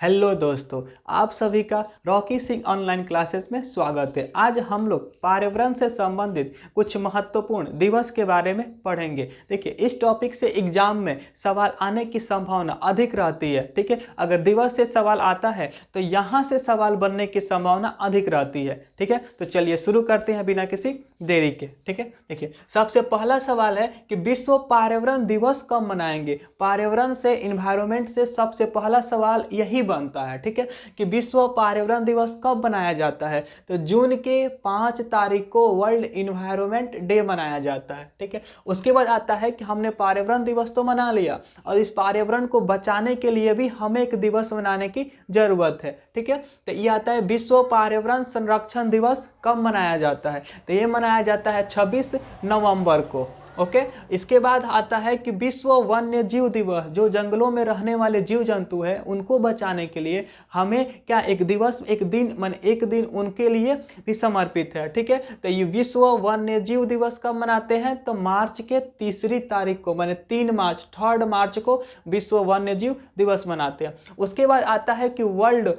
Hello दोस्तों, आप सभी का रॉकी सिंह ऑनलाइन क्लासेस में स्वागत है। आज हम लोग पर्यावरण से संबंधित कुछ महत्वपूर्ण दिवस के बारे में पढ़ेंगे। देखिए, इस टॉपिक से एग्जाम में सवाल आने की संभावना अधिक रहती है। ठीक है, अगर दिवस से सवाल आता है तो यहाँ से सवाल बनने की संभावना अधिक रहती है। ठीक है, तो चलिए शुरू करते हैं बिना किसी देरी के। ठीक है, देखिए सबसे पहला सवाल है कि विश्व पर्यावरण दिवस कब मनाएंगे। पर्यावरण से, इन्वायरमेंट से सबसे पहला सवाल यही बनता है। ठीक है, कि विश्व पर्यावरण दिवस कब मनाया जाता है, तो जून के 5 तारीख को वर्ल्ड इन्वायरमेंट डे मनाया जाता है। ठीक है, उसके बाद आता है कि हमने पर्यावरण दिवस तो मना लिया और इस पर्यावरण को बचाने के लिए भी हमें एक दिवस मनाने की जरूरत है। ठीक है, तो ये आता है विश्व पर्यावरण संरक्षण दिवस कब मनाया जाता है, तो ये मनाया जाता है 26 नवंबर को। ओके, इसके बाद आता है कि विश्व वन्य जीव दिवस, जो जंगलों में रहने वाले जीव जंतु हैं उनको बचाने के लिए हमें क्या एक दिवस, एक दिन उनके लिए भी समर्पित है। ठीक है, तो ये विश्व वन्य जीव दिवस कब मनाते हैं, तो मार्च के 3 तारीख को, माने 3 मार्च को विश्व वन्य जीव दिवस मनाते हैं। उसके बाद आता है कि वर्ल्ड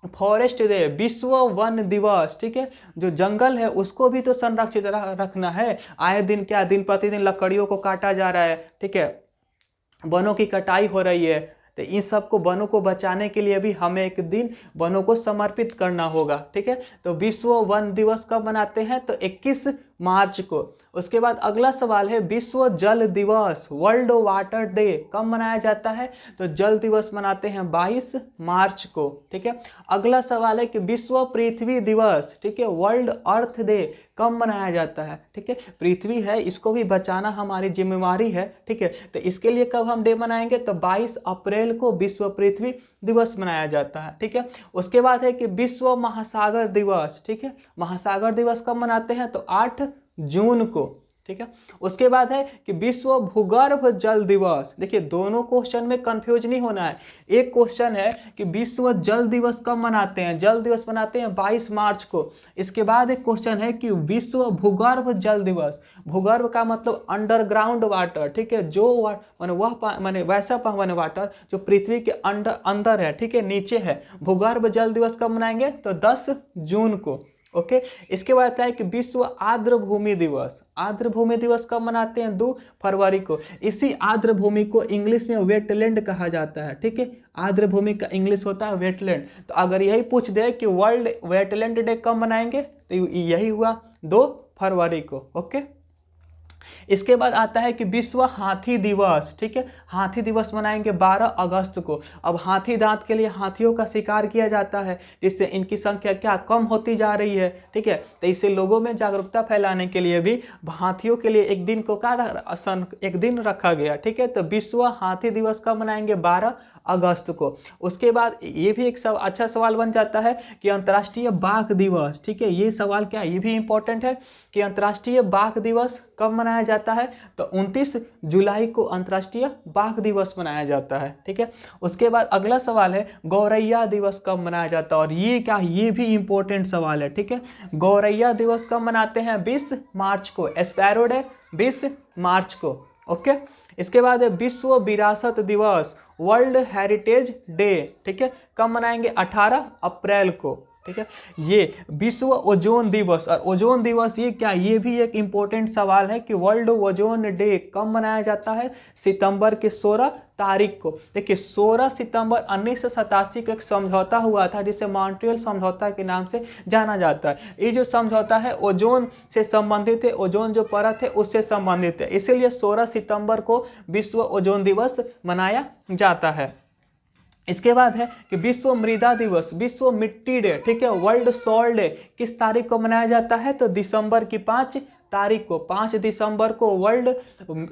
फॉरेस्ट डे, विश्व वन दिवस। ठीक है, जो जंगल है उसको भी तो संरक्षित रखना है। आए दिन क्या, दिन प्रतिदिन लकड़ियों को काटा जा रहा है। ठीक है, वनों की कटाई हो रही है, तो इन सबको, वनों को बचाने के लिए भी हमें एक दिन वनों को समर्पित करना होगा। ठीक है, तो विश्व वन दिवस कब मनाते हैं, तो 21 मार्च को। उसके बाद अगला सवाल है विश्व जल दिवस, वर्ल्ड वाटर डे कब मनाया जाता है, तो जल दिवस मनाते हैं 22 मार्च को। ठीक है, अगला सवाल है कि विश्व पृथ्वी दिवस, ठीक है, वर्ल्ड अर्थ डे कब मनाया जाता है। ठीक है, पृथ्वी है, इसको भी बचाना हमारी जिम्मेवारी है। ठीक है, तो इसके लिए कब हम डे मनाएंगे, तो 22 अप्रैल को विश्व पृथ्वी दिवस मनाया जाता है। ठीक है, उसके बाद है कि विश्व महासागर दिवस। ठीक है, महासागर दिवस कब मनाते हैं, तो 8 जून को। ठीक है, उसके बाद है कि विश्व भूगर्भ जल दिवस। देखिए, दोनों क्वेश्चन में कंफ्यूज नहीं होना है। एक क्वेश्चन है कि विश्व जल दिवस कब मनाते हैं, जल दिवस मनाते हैं 22 मार्च को। इसके बाद एक क्वेश्चन है कि विश्व भूगर्भ जल दिवस, भूगर्भ का मतलब अंडरग्राउंड वाटर। ठीक है, जो माने वैसा माने वाटर जो पृथ्वी के अंदर है, ठीक है, नीचे है। भूगर्भ जल दिवस कब मनाएंगे, तो 10 जून को। ओके, इसके बाद आता है कि विश्व आर्द्र भूमि दिवस, आर्द्र भूमि दिवस कब मनाते हैं, 2 फरवरी को। इसी आर्द्र भूमि को इंग्लिश में वेटलैंड कहा जाता है। ठीक है, आर्द्र भूमि का इंग्लिश होता है वेटलैंड। तो अगर यही पूछ दे कि वर्ल्ड वेटलैंड डे कब मनाएंगे, तो यही हुआ 2 फरवरी को। ओके, इसके बाद आता है कि विश्व हाथी दिवस। ठीक है, हाथी दिवस मनाएंगे 12 अगस्त को। अब हाथी दांत के लिए हाथियों का शिकार किया जाता है, जिससे इनकी संख्या क्या कम होती जा रही है। ठीक है, तो इसे लोगों में जागरूकता फैलाने के लिए भी हाथियों के लिए एक दिन को एक दिन रखा गया। ठीक है, तो विश्व हाथी दिवस कब मनाएंगे, 12 अगस्त को। उसके बाद ये भी एक अच्छा सवाल बन जाता है कि अंतर्राष्ट्रीय बाघ दिवस। ठीक है, ये सवाल क्या, ये भी इंपॉर्टेंट है कि अंतर्राष्ट्रीय बाघ दिवस कब मनाया जाता है, तो 29 जुलाई को अंतर्राष्ट्रीय बाघ दिवस मनाया जाता है। ठीक है, उसके बाद अगला सवाल है गौरैया दिवस कब मनाया जाता है, और ये क्या, ये भी इंपॉर्टेंट सवाल है। ठीक है, गौरैया दिवस कब मनाते हैं, 20 मार्च को। स्पैरो डे 20 मार्च को। ओके, इसके बाद है विश्व विरासत दिवस, वर्ल्ड हेरिटेज डे। ठीक है, कब मनाएंगे, 18 अप्रैल को। ठीक है, ये विश्व ओजोन दिवस, और ओजोन दिवस ये क्या, ये भी एक इंपॉर्टेंट सवाल है कि वर्ल्ड ओजोन डे कब मनाया जाता है, सितंबर के 16 तारीख को। देखिए, 16 सितंबर 1987 को एक समझौता हुआ था जिसे मॉन्ट्रियल समझौता के नाम से जाना जाता है। ये जो समझौता है ओजोन से संबंधित है, ओजोन जो परत है उससे संबंधित है, इसीलिए 16 सितंबर को विश्व ओजोन दिवस मनाया जाता है। इसके बाद है कि विश्व मृदा दिवस, विश्व मिट्टी डे। ठीक है, वर्ल्ड सॉइल डे किस तारीख को मनाया जाता है, तो दिसंबर की 5 तारीख को। 5 दिसंबर को वर्ल्ड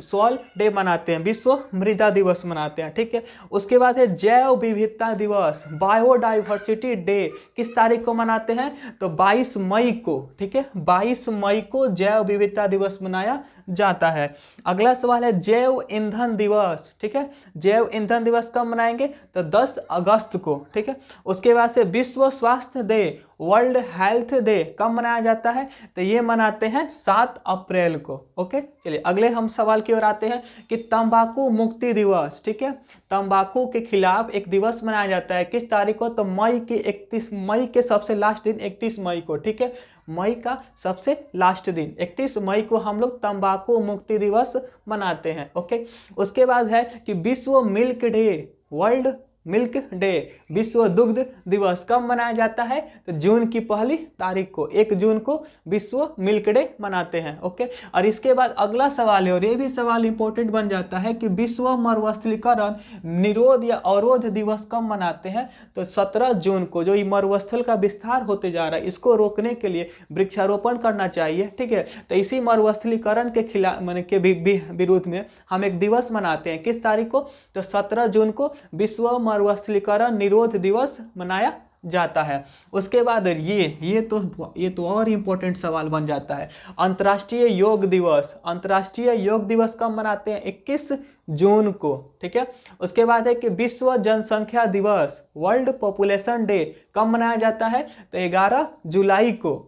सॉइल डे मनाते हैं, विश्व मृदा दिवस मनाते हैं। ठीक है, उसके बाद है जैव विविधता दिवस, बायोडाइवर्सिटी डे किस तारीख को मनाते हैं, तो 22 मई को। ठीक है, 22 मई को जैव विविधता दिवस मनाया जाता है। अगला सवाल है जैव ईंधन दिवस, ठीक है, जैव ईंधन दिवस कब मनाएंगे? तो 10 अगस्त को, ठीक है। उसके बाद से विश्व स्वास्थ्य डे, वर्ल्ड हेल्थ डे कब मनाया जाता है? तो ये मनाते हैं 7 अप्रैल को। ओके, चलिए अगले हम सवाल की ओर आते हैं कि तंबाकू मुक्ति दिवस, ठीक है, तंबाकू के खिलाफ एक दिवस मनाया जाता है किस तारीख को? तो मई की 31 मई के सबसे लास्ट दिन 31 मई को, ठीक है, मई का सबसे लास्ट दिन 31 मई को हम लोग तंबाकू मुक्ति दिवस मनाते हैं। ओके, उसके बाद है कि विश्व milk day, world milk day, विश्व दुग्ध दिवस कब मनाया जाता है? तो जून की पहली तारीख को, 1 जून को विश्व मिल्क डे मनाते हैं। ओके, और इसके बाद अगला सवाल है, और ये भी सवाल इंपॉर्टेंट बन जाता है कि विश्व मरुस्थलीकरण निरोध या अवरोध दिवस कब मनाते हैं? तो 17 जून को। जो मरुस्थल का विस्तार होते जा रहा है इसको रोकने के लिए वृक्षारोपण करना चाहिए, ठीक है। तो इसी मरुस्थलीकरण के खिलाफ माने के विरोध में हम एक दिवस मनाते हैं किस तारीख को? तो 17 जून को विश्व मरुस्थलीकरण निरोध दिवस मनाया जाता है। उसके बाद ये तो और इम्पोर्टेंट सवाल बन जाता है, अंतर्राष्ट्रीय योग दिवस, अंतर्राष्ट्रीय योग दिवस कब मनाते हैं? 21 जून को, ठीक है। उसके बाद है कि विश्व जनसंख्या दिवस, वर्ल्ड पॉपुलेशन डे कब मनाया जाता है? तो 11 जुलाई को।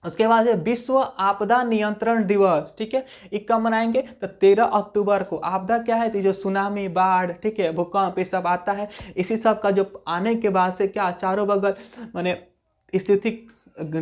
उसके बाद है विश्व आपदा नियंत्रण दिवस, ठीक है, ये कब मनाएंगे? तो 13 अक्टूबर को। आपदा क्या है? तो जो सुनामी, बाढ़, ठीक है, भूकंप, ये सब आता है, इसी सब का जो आने के बाद से क्या चारों बगल माने स्थिति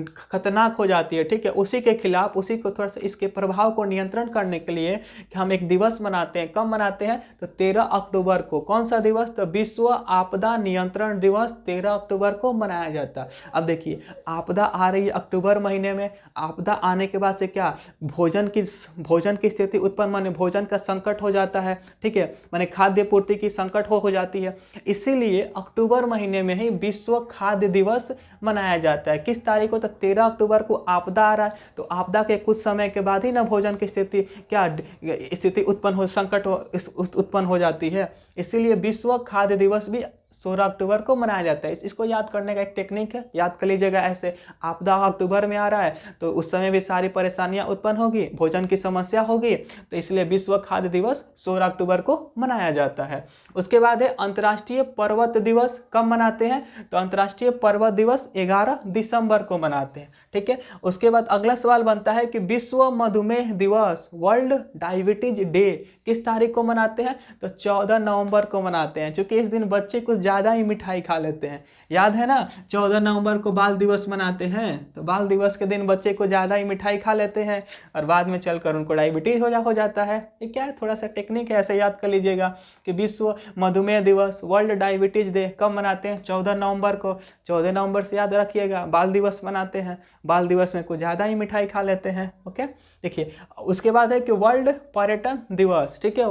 खतरनाक हो जाती है, ठीक है, उसी के खिलाफ, उसी को थोड़ा सा इसके प्रभाव को नियंत्रण करने के लिए कि हम एक दिवस मनाते हैं। कब मनाते हैं? तो 13 अक्टूबर को। कौन सा दिवस? तो विश्व आपदा नियंत्रण दिवस 13 अक्टूबर को मनाया जाता है। अब देखिए आपदा आ रही है अक्टूबर महीने में, आपदा आने के बाद से क्या भोजन की स्थिति उत्पन्न, माने भोजन का संकट हो जाता है, ठीक है, माने खाद्य पूर्ति की संकट हो जाती है। इसीलिए अक्टूबर महीने में ही विश्व खाद्य दिवस मनाया जाता है। किस तारीख को? तो 13 अक्टूबर को आपदा आ रहा है, तो आपदा के कुछ समय के बाद ही ना भोजन की स्थिति स्थिति उत्पन्न हो जाती है। इसीलिए विश्व खाद्य दिवस भी 16 अक्टूबर को मनाया जाता है। इसको याद करने का एक टेक्निक है, याद कर लीजिएगा ऐसे, आपदा अक्टूबर में आ रहा है तो उस समय भी सारी परेशानियां उत्पन्न होगी, भोजन की समस्या होगी, तो इसलिए विश्व खाद्य दिवस 16 अक्टूबर को मनाया जाता है। उसके बाद है अंतर्राष्ट्रीय पर्वत दिवस कब मनाते हैं? तो अंतर्राष्ट्रीय पर्वत दिवस 11 दिसंबर को मनाते हैं, ठीक है। उसके बाद अगला सवाल बनता है कि विश्व मधुमेह दिवस, वर्ल्ड डायबिटीज डे किस तारीख को मनाते हैं? तो 14 नवंबर को मनाते हैं, क्योंकि इस दिन बच्चे कुछ ज़्यादा ही मिठाई खा लेते हैं। याद है ना, 14 नवंबर को बाल दिवस मनाते हैं, तो बाल दिवस के दिन बच्चे को ज़्यादा ही मिठाई खा लेते हैं और बाद में चलकर उनको डायबिटीज हो जाता है। ये क्या है, थोड़ा सा टेक्निक है, ऐसे याद कर लीजिएगा कि विश्व मधुमेह दिवस, वर्ल्ड डायबिटीज डे कब मनाते हैं? 14 नवंबर को। 14 नवंबर से याद रखिएगा बाल दिवस मनाते हैं, बाल दिवस में कुछ ज़्यादा ही मिठाई खा लेते हैं। ओके, देखिए उसके बाद है कि वर्ल्ड पर्यटन दिवस, ठीक है,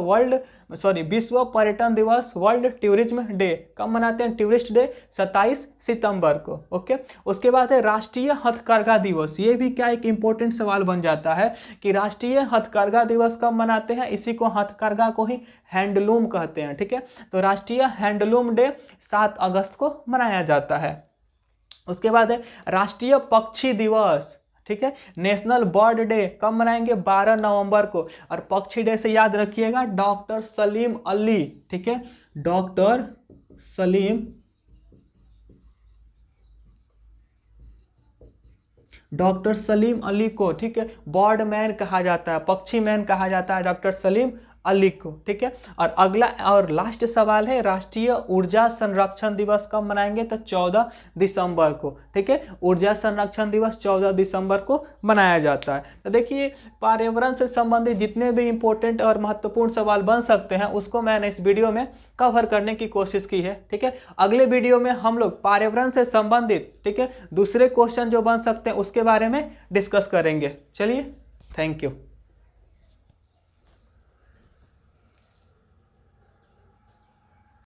विश्व पर्यटन दिवस, वर्ल्ड टूरिज्म डे कब मनाते हैं? टूरिस्ट डे 27 सितंबर को। ओके, उसके बाद है राष्ट्रीय हथकरघा दिवस। ये भी क्या एक इंपॉर्टेंट सवाल बन जाता है कि राष्ट्रीय हथकरघा दिवस कब मनाते हैं? इसी को हथकरघा को ही हैंडलूम कहते हैं, ठीक है। तो राष्ट्रीय हैंडलूम डे 7 अगस्त को मनाया जाता है। उसके बाद है राष्ट्रीय पक्षी दिवस, ठीक है, नेशनल बर्ड डे कब मनाएंगे? 12 नवंबर को। और पक्षी डे से याद रखिएगा डॉक्टर सलीम अली, ठीक है, डॉक्टर सलीम अली को, ठीक है, बर्ड मैन कहा जाता है, पक्षी मैन कहा जाता है डॉक्टर सलीम अली को, ठीक है। और अगला और लास्ट सवाल है राष्ट्रीय ऊर्जा संरक्षण दिवस कब मनाएंगे? तो 14 दिसंबर को, ठीक है, ऊर्जा संरक्षण दिवस 14 दिसंबर को मनाया जाता है। तो देखिए पर्यावरण से संबंधित जितने भी इंपॉर्टेंट और महत्वपूर्ण सवाल बन सकते हैं उसको मैंने इस वीडियो में कवर करने की कोशिश की है, ठीक है। अगले वीडियो में हम लोग पर्यावरण से संबंधित, ठीक है, दूसरे क्वेश्चन जो बन सकते हैं उसके बारे में डिस्कस करेंगे। चलिए, थैंक यू।